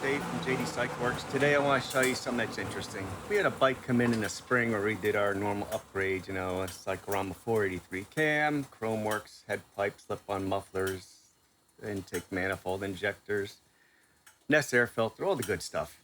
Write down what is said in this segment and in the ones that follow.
Dave from JD Cycle Works. Today I want to show you something that's interesting. We had a bike come in the spring where we did our normal upgrade, you know, it's like around the 483 cam, chrome works, head pipe, slip-on mufflers, intake manifold injectors, Nest air filter, all the good stuff.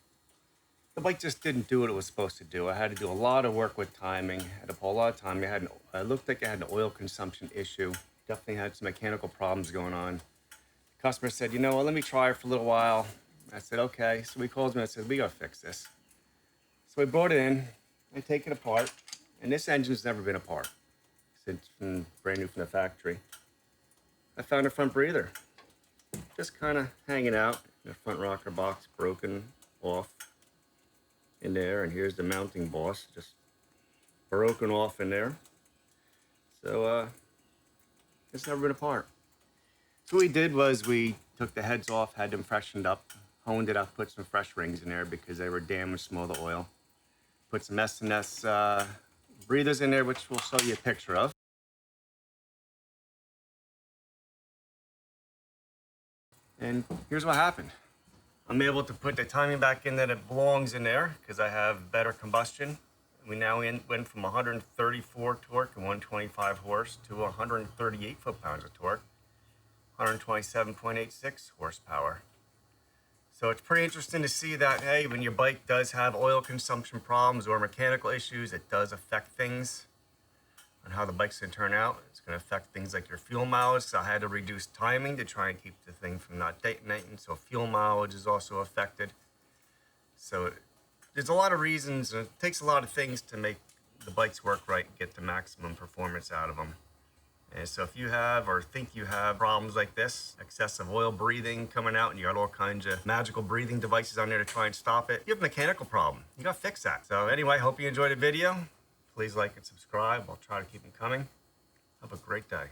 The bike just didn't do what it was supposed to do. I had to do a lot of work with timing. I had to pull a lot of time. It looked like I had an oil consumption issue. Definitely had some mechanical problems going on. The customer said, you know what, let me try it for a little while. I said, okay. So he calls me and said, we gotta fix this. So we brought it in, I take it apart, and this engine's never been apart. It's brand new from the factory. I found a front breather, just kind of hanging out. The front rocker box broken off in there, and here's the mounting boss just broken off in there. So it's never been apart. So what we did was we took the heads off, had them freshened up, honed it up, put some fresh rings in there because they were damaged from all the oil. Put some S&S breathers in there, which we'll show you a picture of. And here's what happened. I'm able to put the timing back in that it belongs in there because I have better combustion. We now went from 134 torque and 125 horse to 138 foot-pounds of torque, 127.86 horsepower. So it's pretty interesting to see that, hey, when your bike does have oil consumption problems or mechanical issues, it does affect things on how the bike's going to turn out. It's going to affect things like your fuel mileage. So I had to reduce timing to try and keep the thing from not detonating. So fuel mileage is also affected. So there's a lot of reasons, and it takes a lot of things to make the bikes work right and get the maximum performance out of them. And so if you have or think you have problems like this, excessive oil breathing coming out, and you got all kinds of magical breathing devices on there to try and stop it, you have a mechanical problem. You got to fix that. So anyway, hope you enjoyed the video. Please like and subscribe. I'll try to keep them coming. Have a great day.